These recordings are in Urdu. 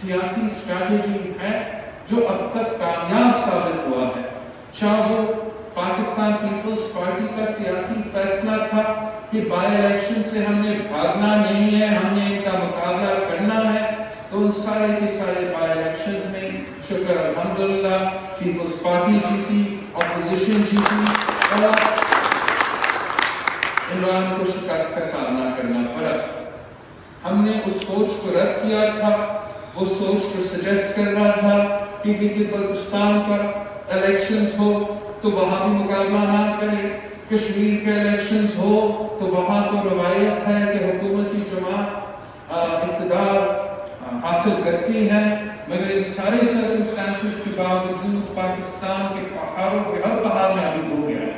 سیاسی اسٹریٹجی ہے جو اب تک کامیاب ثابت ہوا ہے. چاہے وہ پاکستان پیپلز پارٹی کا سیاسی فیصلہ تھا کہ بائی الیکشن سے ہم نے بھاگنا نہیں ہے, ہم نے ان کا مقابلہ کرنا ہے, تو ان سارے کے سارے بائی الیکشنز میں شکر الحمدللہ پیپلز پارٹی جیتی, اپوزیشن جیتی, اور عمران کو شکست کا سامنا کرنا پڑا. ہم نے اس سوچ کو رد کیا تھا, وہ سوچ کو سجیسٹ کر رہا تھا کہ بلوچستان کا الیکشنز ہو تو وہاں بھی مقابلہ نہ کرے, کشمیر کے الیکشنز ہو تو وہاں تو روایت ہے کہ حکومتی جماعت اقتدار حاصل کرتی ہے, مگر ان سارے سرکمسٹانسز کے باوجود پاکستان کے پہاڑوں کے ہر پہاڑ میں ابھی ہو گیا ہے.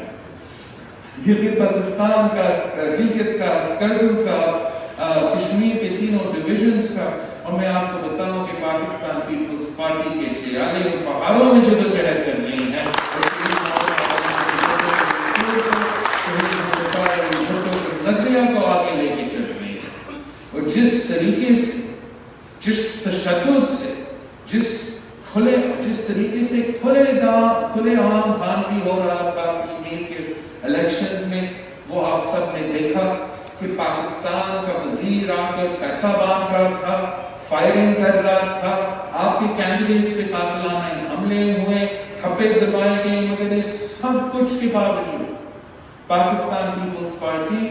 یہ پاکستان کا, گلگت کا, اسکردو کا, کشمیر کے تینوں ڈویژنز کا, اور میں آپ کو بتاؤں کہ پاکستان پیپلز پارٹی کے چیالے ان پہاڑوں میں جدوجہد کر رہی ہے, نظریہ کو آگے لے کے چل رہی ہے. اور جس طریقے سے, جس تشدد سے, جس طریقے سے کھلے عام بھانڈی ہو رہا تھا کشمیر کے الیکشنز میں, وہ آپ سب نے دیکھا کہ پاکستان کا وزیر آ کر پیسہ بانٹ رہا تھا, فائرنگ کر رہا تھا, آپ کے کینڈیڈیٹس پہ قاتلانہ حملے ہوئے, تھپے دبائے گئے, مگر اس سب کچھ کے باوجود Pakistan Peoples Party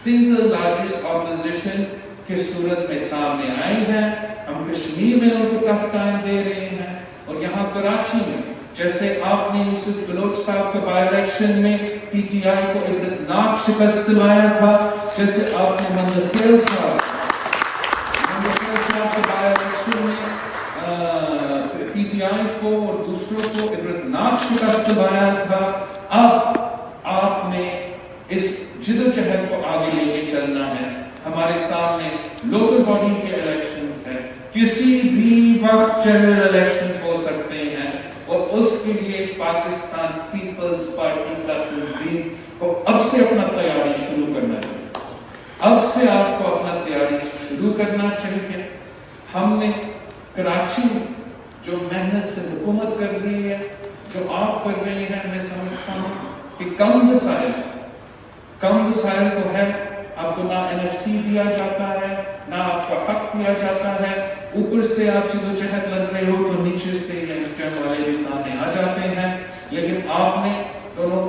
single largest opposition کی صورت میں سامنے آئی ہے. ہم کشمیر میں ان کو ٹف ٹائم دے رہے ہیں, اور یہاں کراچی میں جیسے آپ نے یوسف بلوچ صاحب کے بائی الیکشن میں پی ٹی آئی کو عبرتناک شکست دلایا تھا, جیسے آپ نے منظر صاحب کے بائی الیکشن میں پی ٹی آئی کو اور دوسروں کو عبرتناک شکست دلایا تھا. اب آپ نے اس جدوجہد کو آگے لے کے چلنا ہے. ہمارے سامنے لوکل باڈی کے الیکشنز ہیں, کسی بھی وقت جنرل الیکشنز ہو سکتے ہیں, اور اس کے لیے پاکستان پیپلز پارٹی کا تنظیم کو اب سے اپنا تیاری شروع کرنا چاہیے. اب سے آپ کو اپنا تیاری شروع کرنا چاہیے. ہم نے کراچی جو محنت سے حکومت کر رہی ہے, جو آپ کر رہی ہیں, میں سمجھتا ہوں کہ کم وسائل تو ہے. آپ کو نہ NFC دیا جاتا ہے, نہ آپ کا حق دیا جاتا ہے, اوپر سے آپ جدوجہد لگ رہے ہو تو نیچے سے NFM والے بھی سامنے آ جاتے ہیں. لیکن آپ نے دونوں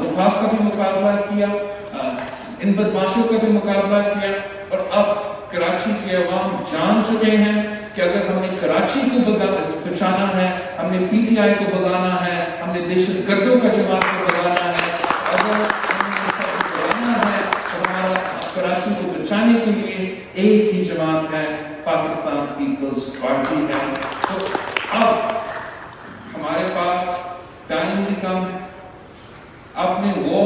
وفاق کا بھی مقابلہ کیا, ان بدماشوں کا بھی مقابلہ کیا, اور اب کراچی کے عوام جان چکے ہیں کہ اگر ہم نے کراچی کو بچانا ہے, ہم نے پی ٹی آئی کو بگانا ہے, ہم نے دہشت گردوں کا جماعت کو بگانا ہے, اگر ہمیں ہے تو ہمارا کراچی کو بچانے کے لیے ایک ہی جماعت ہے, پاکستان پیپلز پارٹی ہے. تو اب ہمارے پاس ٹائم بھی کم ہے. اپنے وہ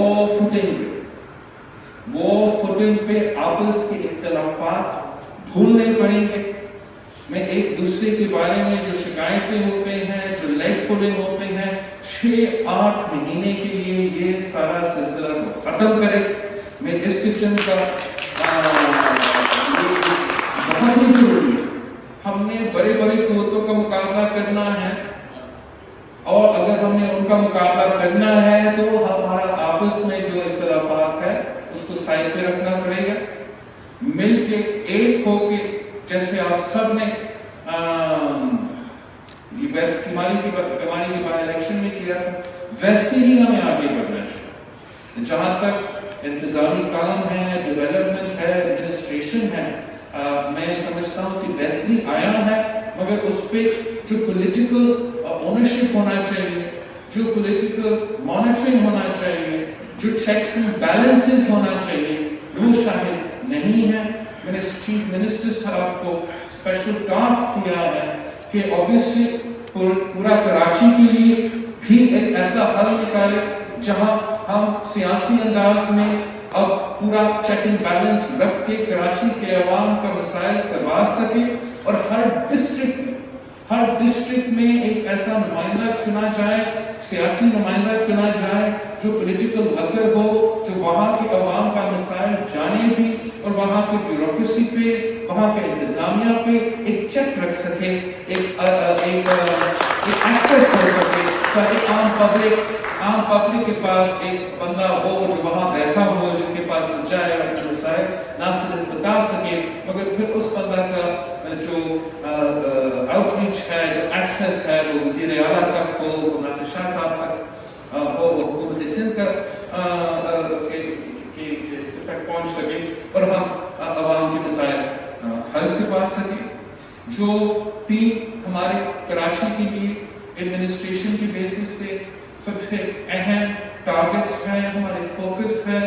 فوٹنگ پہ آپس کے اختلافات بھولنے پڑیں گے. میں ایک دوسرے کے بارے میں جو شکایتیں ہوتے ہیں, جو لیگ پولنگ ہوتے ہیں, 6-8 مہینے کے لیے یہ سارا سلسلہ کو ختم کرے. میں اس قسم کا بہت ہی ضروری ہے. ہم نے بڑے قوتوں کا مقابلہ کرنا ہے, اور اگر ہم نے ان کا مقابلہ کرنا ہے تو ہمارا آپس میں جو اختلافات ہے اس کو سائڈ پہ رکھنا پڑے گا. مل کے ایک ہو کے, جیسے آپ سب نے ویسٹ کماری کی بائی الیکشن میں کیا تھا, ویسے ہی ہمیں آگے بڑھنا چاہیے. جہاں تک انتظامی کام ہے, ڈیولپمنٹ ہے, ایڈمنسٹریشن ہے, میں سمجھتا ہوں کہ بہتری آیا ہے, مگر اس پہ جو پولیٹیکل اونرشپ ہونا چاہیے, جو پولیٹیکل مانیٹرنگ ہونا چاہیے, جو چیکس اینڈ بیلنسز ہونا چاہیے, وہ شاید نہیں ہے. میں نے چیف منسٹر صاحب کو اسپیشل ٹاسک دیا ہے کہ obviously پورا کراچی کے لیے بھی ایک ایسا حل نکالے جہاں ہم سیاسی انداز میں اب پورا چیک اینڈ بیلنس رکھ کے کراچی کے عوام کا مسائل کروا سکے, اور ہر ڈسٹرکٹ میں ایک ایسا نمائندہ چنا جائے, سیاسی نمائندہ چنا جائے جو پولیٹیکل ورکر ہو, جو وہاں کے عوام کا مسائل جانے بھی اور وہاں کی بیوروکریسی پہ وہاں کے انتظامیہ پہ ایک چیک رکھ سکے، ایک ایکسس ہو سکے، تاکہ عام پبلک کے پاس ایک بندہ ہو جو وہاں بیٹھا ہو، جن کے پاس وہ جائے اور اپنے مسائل نہ صرف بتا سکے مگر پھر اس بندہ کا جو آؤٹ ریچ ہے، جو ایکسس ہے، وہ وزیر اعلیٰ تک ہو، ناصر شاہ صاحب تک ہو، حکومت سندھ تک پہنچ سکے اور ہم عوام کے مسائل حل کروا سکیں۔ جو تین ہمارے کراچی کے لیے ایڈمنسٹریشن کی بیسس سے سب سے اہم ٹارگٹس ہیں، ہمارے فوکس ہے،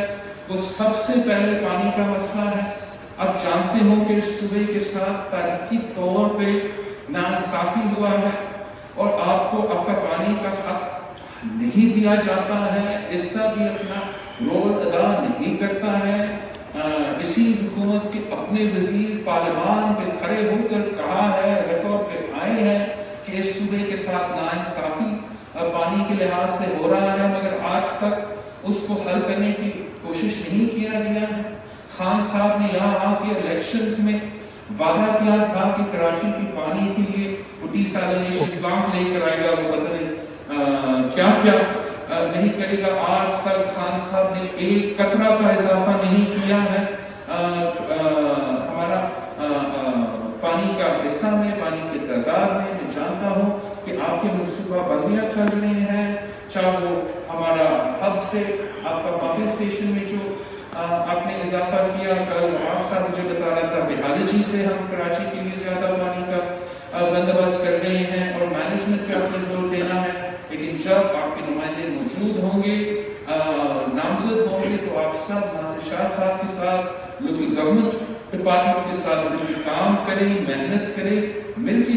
وہ سب سے پہلے پانی کا مسئلہ ہے۔ آپ جانتے ہو کہ اس صوبے کے ساتھ تاریخی طور پہ ناانصافی ہوا ہے اور آپ کو آپ کا پانی کا حق نہیں دیا جاتا ہے، اس سے بھی اپنا رول ادا نہیں کرتا ہے۔ اسی حکومت کے اپنے وزیر پارلیمان پہ کھڑے ہو کر کہا ہے، ریکارڈ پہ آئے ہیں کہ اس صوبے کے ساتھ ناانصافی پانی کے لحاظ سے ہو رہا ہے، مگر آج تک اس کو حل کرنے کی کوشش نہیں کیا گیا ہے۔ خان صاحب نے یہاں آ کے الیکشنز میں وعدہ کیا تھا کہ کراچی کی پانی کے لیے وہ ڈیسالینیشن پلانٹ لے کر آئے گا، وہ پتہ نہیں کیا کیا نہیں کرے گا۔ آج تک خان صاحب نے ایک قطرہ کا اضافہ نہیں کیا ہے ہمارا پانی کا حصہ میں، پانی کے تعداد میں۔ میں جانتا ہوں کہ آپ کے منصوبہ بندیاں چل رہی ہیں، چاہے وہ ہمارا ہب سے آپ کا پمپنگ اسٹیشن میں جو آپ نے اضافہ کیا، کل آپ صاحب مجھے بتا رہا تھا بہالجی سے ہم کراچی کے لیے زیادہ پانی کا بندوبست کر رہے ہیں اور مینجمنٹ پہ آپ نے زور دینا ہے۔ لیکن جب آپ کے نمائندے موجود ہوں گے، نامزد ہوں گے، تو آپ سب ناصر شاہ صاحب کے ساتھ، لوکل گورنمنٹ ڈپارٹمنٹ کے ساتھ مل کے کام کریں، محنت کریں، مل کے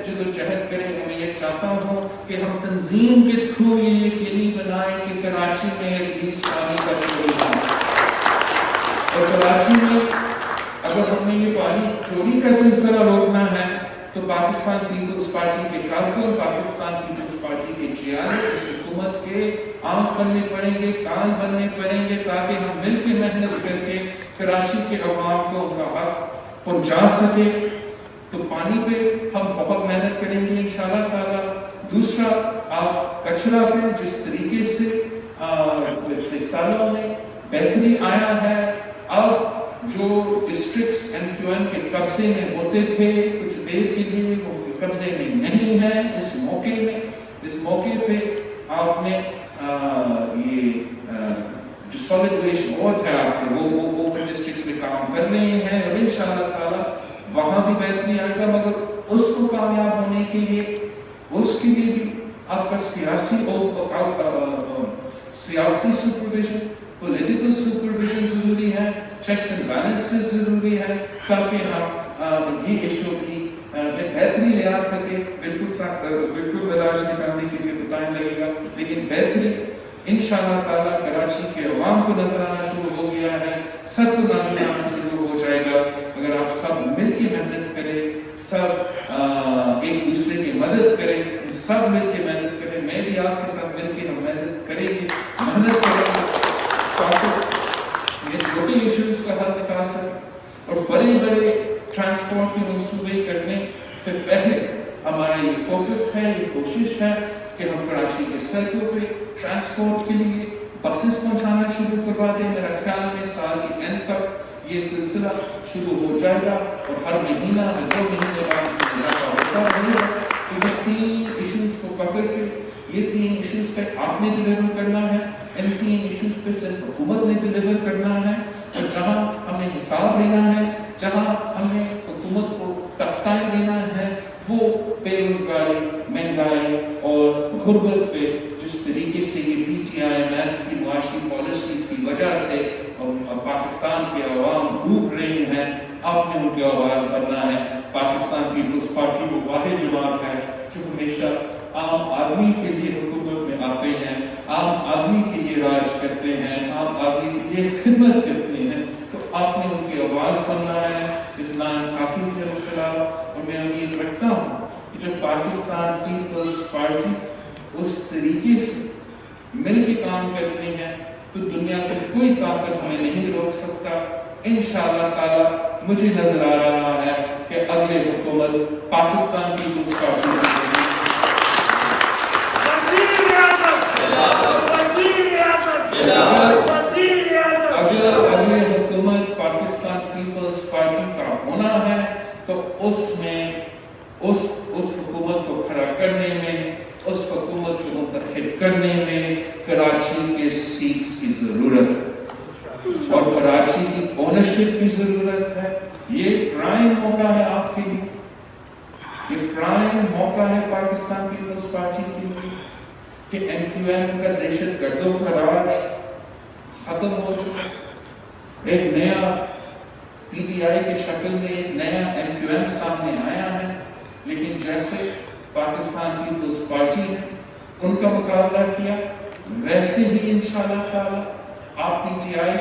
جدوجہد کریں۔ میں یہ چاہتا ہوں کہ ہم تنظیم کے تھرو یہ یقینی بنائیں کہ کراچی میں ریلیز پانی کا چوری نہ ہو، اور کراچی میں اگر ہم نے یہ پانی چوری کا سلسلہ روکنا ہے تو پاکستان پیپلز پارٹی کے کارکن، پاکستان پیپلز پارٹی کے چیئر اس حکومت کے آنکھ بننے پڑیں گے، کان بننے پڑیں گے، تاکہ ہم مل کے محنت کر کے کراچی کے عوام کو ان کا حق پہنچا سکے۔ تو پانی پہ ہم بہت محنت کریں گے انشاءاللہ تعالی۔ دوسرا، آپ کچرا پہ جس طریقے سے پچھلے سالوں میں بہتری آیا ہے، اب جو ڈسٹرکٹس MQM کے قبضے میں ہوتے تھے کچھ دیر کے لیے وہ قبضے میں نہیں ہے۔ اس موقع پہ آپ نے یہ جو سالڈ ویسٹ بورڈ ہے آپ کے وہ ڈسٹرکٹس میں کام کر رہے ہیں اور انشاءاللہ تعالی وہاں بھی بہتری آئے گا۔ مگر اس کو کامیاب ہونے کے لیے اس کے لیے بھی آپ کا سیاسی سپرویژن، پولیٹیکل سپرویژن ضروری ہے، چیکس اینڈ بیلنسز ضروری ہے، تاکہ ہم یہ ایشو کی بہتری لے آ سکے۔ بالکل علاج نکالنے کے لیے تو ٹائم لگے گا، لیکن بہتری انشاءاللہ تعالیٰ کراچی کے عوام کو نظر آنا شروع ہو گیا ہے، سب کو نظر آنا شروع ہو جائے گا اگر آپ سب مل کے محنت کریں، سب ایک دوسرے کی مدد کریں، سب مل کے محنت کریں۔ میں بھی آپ کے ساتھ مل کے ہم محنت کریں گے یہ چھوٹے ایشوز کا حل نکال سکیں اور بڑے ٹرانسپورٹ کے منصوبے کرنے سے پہلے ہمارا یہ فوکس ہے، یہ کوشش ہے کہ ہم کراچی کے سڑکوں پہ ٹرانسپورٹ کے لیے بسز پہنچانا شروع کروا دیں۔ میرا خیال میں سال کے اینڈ تک یہ سلسلہ شروع ہو جائے گا اور ہر مہینہ 2 مہینے بعد اس میں اضافہ ہوتا رہے گا۔ تو یہ 3 ایشوز کو پکڑ کے، یہ 3 ایشوز پہ آپ نے ڈیلیور کرنا ہے، ان 3 ایشوز پہ صرف حکومت نے ڈیلیور کرنا ہے، اور جہاں ہم نے حساب لینا ہے، جہاں ہم نے حکومت کو تختائیں دینا ہے، وہ بے روزگاری، مہنگائی اور غربت پہ جس طریقے سے یہ PTIMF کی معاشی پالیسیز کی وجہ سے پاکستان کے عوام ڈوب رہے ہیں، آپ نے ان کی آواز بننا ہے۔ پاکستان پیپلز پارٹی وہ واحد جماعت ہے جو ہمیشہ عام آدمی کے لیے حکومت میں آتے ہیں، عام آدمی کے لیے راج کرتے ہیں، عام آدمی کے لیے خدمت کرتے ہیں۔ تو آپ نے ان کی آواز بننا ہے اس ناانصافی کے خلاف۔ اور میں امید رکھتا ہوں کہ جب پاکستان پیپلز پارٹی اس طریقے سے مل کے کام کرتے ہیں تو دنیا کی کوئی طاقت ہمیں نہیں روک سکتا۔ انشاءاللہ تعالی مجھے نظر آ رہا ہے کہ اگلے حکومت پاکستان پیپلز پارٹی اگلے حکومت پاکستان پیپلز پارٹی کا ہونا ہے تو اس میں اس حکومت کو کھڑا کرنے میں، اس حکومت کو منتخب کرنے میں کراچی کے سیٹس کی ضرورت ہے اور کراچی کی اونرشپ کی ضرورت ہے۔ یہ پرائم موقع ہے آپ کے لیے، یہ پرائم موقع ہے پاکستان پیپلز پارٹی کے لیے کہ ایم کیو ایم کا دہشت گردوں کا راج ختم ہو چکا، ایک نیا پی ٹی آئی کی شکل میں ایک نیا ایم کیو ایم سامنے آیا ہے، لیکن جیسے پاکستان پیپلز پارٹی نے ان کا مقابلہ کیا ویسے ہی انشاءاللہ تعالی آپ P T I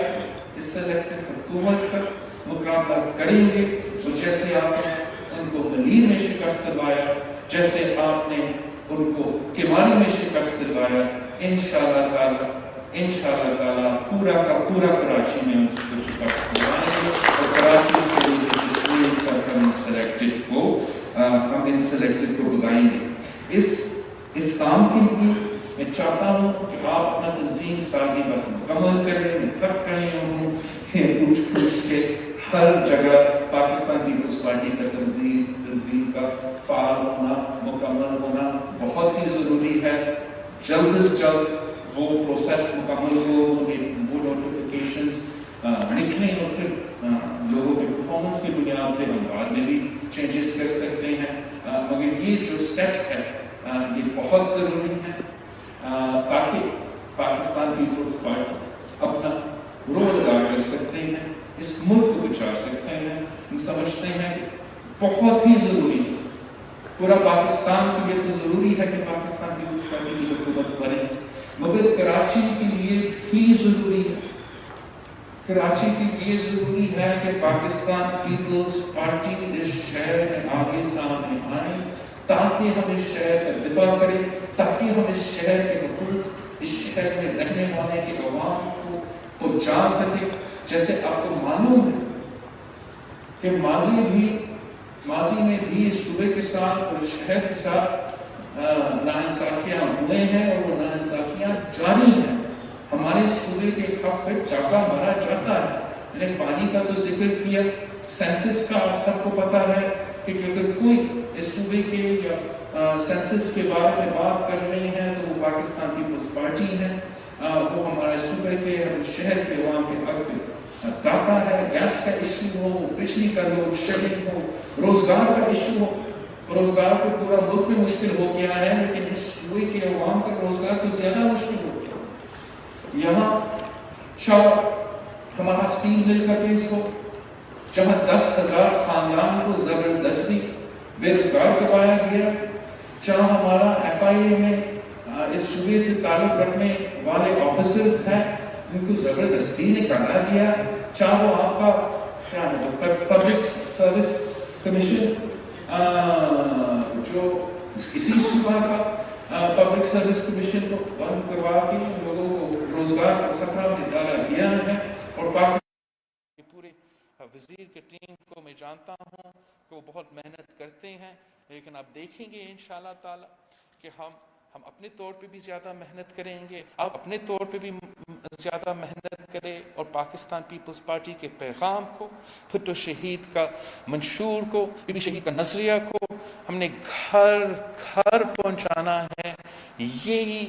us selected حکومت کا مقابلہ کریں گے، اور جیسے آپ نے ان کو دلیر میں شکست دلوایا، جیسے آپ نے ان کو کماری میں شکست دلوایا، انشاءاللہ تعالی پورا کا پورا کراچی میں اس کو شکست دلوائیں گے اور کراچی سے ہم ان سلیکٹڈ کو بلائیں گے۔ اس کام کے لیے میں چاہتا ہوں کہ آپ اپنا تنظیم سازی بس مکمل کریں، میں تھک رہے ہوں پوچھ کے ہر جگہ پاکستان پیپلز پارٹی کا تنظیم کا فعال ہونا، مکمل ہونا بہت ہی ضروری ہے۔ جلد از جلد وہ پروسیس مکمل ہو، وہ نوٹیفیکیشنز نکلیں اور پھر لوگوں کے پرفارمنس کی بنیاد پہ ہم بعد میں بھی چینجز کر سکتے ہیں، مگر یہ جو سٹیپس ہے یہ بہت ضروری ہے تاکہ پاکستان پیپلز پارٹی اپنا رول ادا کر سکتے ہیں، اس ملک کو بچا سکتے ہیں۔ ہم سمجھتے ہیں کہ بہت ہی ضروری ہے، پورا پاکستان کے لیے تو ضروری ہے کہ پاکستان پیپلز پارٹی کی حکومت بنے، مگر کراچی کے لیے بھی ضروری ہے، کراچی کے لیے ضروری ہے کہ پاکستان پیپلز پارٹی اس شہر میں آگے سامنے آئے تاکہ ہم اس شہر کا دفاع کریں، تاکہ ہم اس شہر کے حقوق، اس شہر میں رہنے والے کے عوام کو جان سکیں۔ جیسے آپ کو معلوم ہے کہ ماضی میں بھی اس صوبے کے ساتھ اور شہر کے ساتھ ناانصافیاں ہوئے ہیں اور وہ ناانصافیاں جاری ہیں۔ ہمارے صوبے کے حق پہ ڈاکہ مارا جاتا ہے۔ میں نے پانی کا تو ذکر کیا، سینسس کا آپ سب کو پتا ہے کہ اگر کوئی اس صوبے کے یا سینسس کے بارے میں بات کر رہے ہیں تو وہ پاکستان پیپلز پارٹی ہے، وہ ہمارے صوبے کے شہر کے عوام کے حق پہ ڈاکہ ہے۔ گیس کا ایشو ہو، بجلی کا لوڈ شیڈنگ ہو، روزگار کا ایشو ہو، روزگار کو پورا ملک میں مشکل ہو گیا ہے، لیکن اس صوبے کے عوام کا روزگار تو زیادہ مشکل ہو گیا۔ یہاں شاید ہمارا اسٹیل مل کا کیس ہو جہاں 10,000 خاندان کو زبردستی بے روزگار کروایا گیا، جہاں ہمارا ایف آئی اے میں اس صوبے سے تعلق رکھنے والے آفیسرز ہیں ان کو زبردستی نکالا گیا، چاہے وہ آپ کا پبلک سروس کمیشن جو اسی صوبہ کا پبلک سروس کمیشن کو بند کروا کے لوگوں کو روزگار کا خطرہ میں ڈالا گیا ہے۔ اور پاکستان کے پورے وزیر کی ٹیم کو میں جانتا ہوں کہ وہ بہت محنت کرتے ہیں، لیکن آپ دیکھیں گے انشاءاللہ تعالی کہ ہم اپنے طور پہ بھی زیادہ محنت کریں گے، آپ اپنے طور پہ بھی زیادہ محنت کریں اور پاکستان پیپلز پارٹی کے پیغام کو، بھٹو شہید کا منشور کو، بی بی شہید کا نظریہ کو ہم نے گھر گھر پہنچانا ہے۔ یہی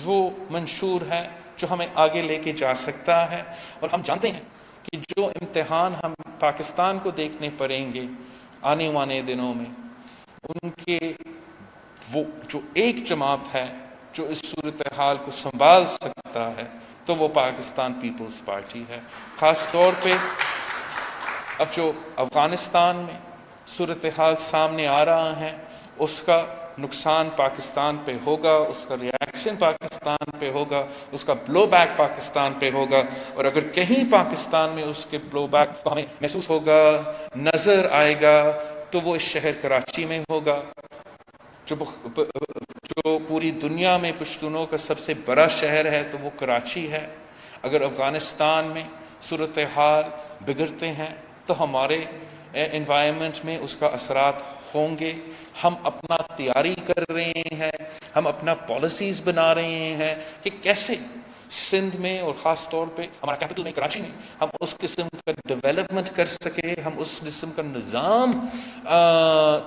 وہ منشور ہے جو ہمیں آگے لے کے جا سکتا ہے، اور ہم جانتے ہیں کہ جو امتحان ہم پاکستان کو دیکھنے پڑیں گے آنے والے دنوں میں، ان کے وہ جو ایک جماعت ہے جو اس صورتحال کو سنبھال سکتا ہے تو وہ پاکستان پیپلز پارٹی ہے۔ خاص طور پہ اب جو افغانستان میں صورتحال سامنے آ رہا ہے، اس کا نقصان پاکستان پہ ہوگا، اس کا ریاکشن پاکستان پہ ہوگا، اس کا بلو بیک پاکستان پہ ہوگا، اور اگر کہیں پاکستان میں اس کے بلو بیک کو ہمیں محسوس ہوگا، نظر آئے گا، تو وہ اس شہر کراچی میں ہوگا جو پوری دنیا میں پشتونوں کا سب سے بڑا شہر ہے، تو وہ کراچی ہے۔ اگر افغانستان میں صورتحال بگڑتے ہیں تو ہمارے انوائرمنٹ میں اس کا اثرات ہوں گے. ہم اپنا تیاری کر رہے ہیں, ہم اپنا پالیسیز بنا رہے ہیں کہ کیسے سندھ میں اور خاص طور پہ ہمارا کیپٹل میں کراچی میں ہم اس قسم کا ڈیولپمنٹ کر سکے, ہم اس قسم کا نظام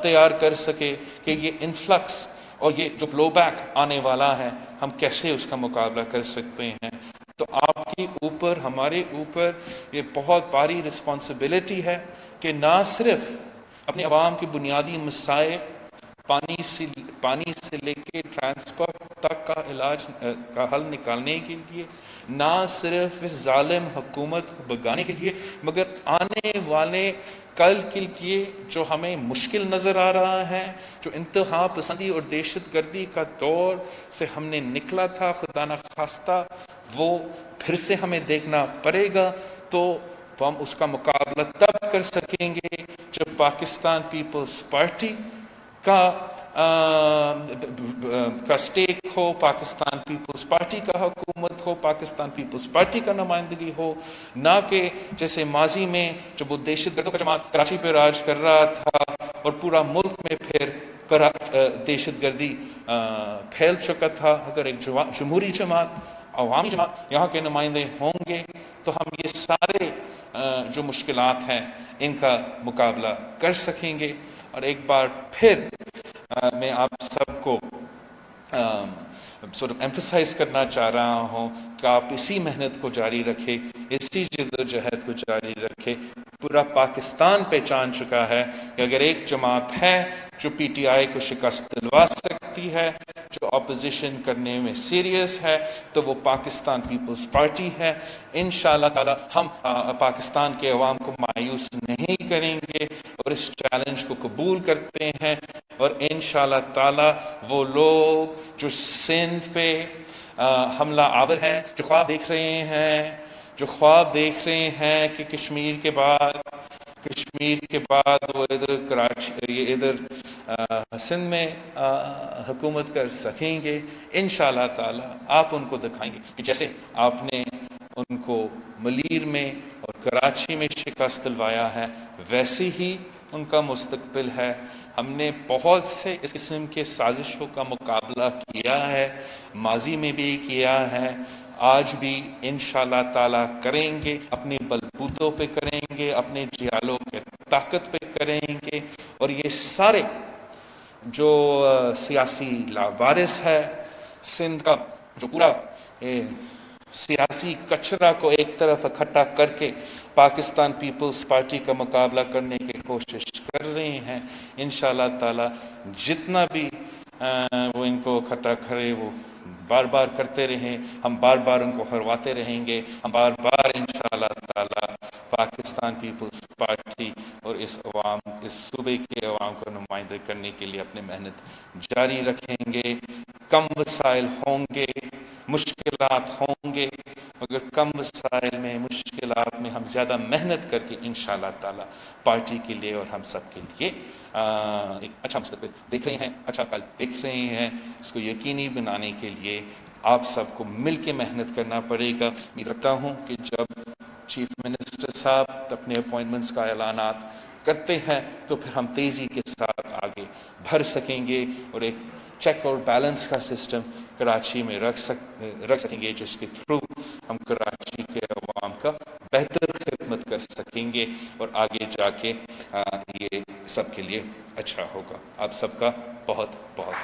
تیار کر سکے کہ یہ انفلکس اور یہ جو بلو بیک آنے والا ہے ہم کیسے اس کا مقابلہ کر سکتے ہیں. تو آپ کے اوپر, ہمارے اوپر یہ بہت بڑی رسپانسبلٹی ہے کہ نہ صرف اپنے عوام کے بنیادی مسائل پانی سے لے کے ٹرانسپورٹ تک کا علاج کا حل نکالنے کے لیے, نہ صرف اس ظالم حکومت کو بھگانے کے لیے, مگر آنے والے کل کے لیے جو ہمیں مشکل نظر آ رہا ہے, جو انتہا پسندی اور دہشت گردی کا دور سے ہم نے نکلا تھا, خدا نخواستہ وہ پھر سے ہمیں دیکھنا پڑے گا. تو ہم اس کا مقابلہ تب کر سکیں گے جب پاکستان پیپلز پارٹی کا سٹیک ہو, پاکستان پیپلز پارٹی کا حکومت ہو, پاکستان پیپلز پارٹی کا نمائندگی ہو, نہ کہ جیسے ماضی میں جب وہ دہشت گردوں کا جماعت کراچی پہ راج کر رہا تھا اور پورا ملک میں پھر دہشت گردی پھیل چکا تھا. اگر ایک جمہوری جماعت, عوامی جماعت یہاں کے نمائندے ہوں گے تو ہم یہ سارے جو مشکلات ہیں ان کا مقابلہ کر سکیں گے. اور ایک بار پھر میں آپ سب کو ایمفسائز کرنا چاہ رہا ہوں کہ آپ اسی محنت کو جاری رکھیں, اسی جدوجہد کو جاری رکھیں. پورا پاکستان پہچان چکا ہے کہ اگر ایک جماعت ہے جو پی ٹی آئی کو شکست دلوا سکتی ہے, جو اپوزیشن کرنے میں سیریس ہے, تو وہ پاکستان پیپلز پارٹی ہے. انشاءاللہ تعالی ہم پاکستان کے عوام کو مایوس نہیں کریں گے اور اس چیلنج کو قبول کرتے ہیں. اور انشاءاللہ تعالی وہ لوگ جو سندھ پہ حملہ آور ہیں, جو خواب دیکھ رہے ہیں کہ کشمیر کے بعد وہ ادھر سندھ میں حکومت کر سکیں گے, انشاءاللہ تعالی آپ ان کو دکھائیں گے کہ جیسے آپ نے ان کو ملیر میں اور کراچی میں شکست دلوایا ہے, ویسے ہی ان کا مستقبل ہے. ہم نے بہت سے اس قسم کے سازشوں کا مقابلہ کیا ہے, ماضی میں بھی کیا ہے, آج بھی انشاءاللہ تعالی کریں گے. اپنے بلبوتوں پہ کریں گے, اپنے جیالوں کے طاقت پہ کریں گے. اور یہ سارے جو سیاسی لاوارث ہے سندھ کا, جو پورا سیاسی کچرا کو ایک طرف اکٹھا کر کے پاکستان پیپلز پارٹی کا مقابلہ کرنے کی کوشش کر رہے ہیں, انشاءاللہ تعالی جتنا بھی وہ ان کو اکٹھا کرے وہ بار بار کرتے رہیں, ہم بار بار ان کو ہرواتے رہیں گے. ہم بار بار انشاءاللہ تعالی پاکستان پیپلز پارٹی اور اس صوبے کے عوام کو نمائندہ کرنے کے لیے اپنی محنت جاری رکھیں گے. کم وسائل ہوں گے, مشکلات ہوں گے, مگر کم وسائل میں, مشکلات میں ہم زیادہ محنت کر کے انشاءاللہ تعالی پارٹی کے لیے اور ہم سب کے لیے ایک اچھا مستقبل دیکھ رہے ہیں, اچھا کل دیکھ رہے ہیں. اس کو یقینی بنانے کے لیے آپ سب کو مل کے محنت کرنا پڑے گا. امید رکھتا ہوں کہ جب چیف منسٹر صاحب اپنے اپوائنٹمنٹس کا اعلانات کرتے ہیں تو پھر ہم تیزی کے ساتھ آگے بڑھ سکیں گے اور ایک چیک اور بیلنس کا سسٹم کراچی میں رکھ سکیں گے, جس کے تھرو ہم کراچی کے عوام کا بہتر خدمت کر سکیں گے اور آگے جا کے یہ سب کے لیے اچھا ہوگا. آپ سب کا بہت بہت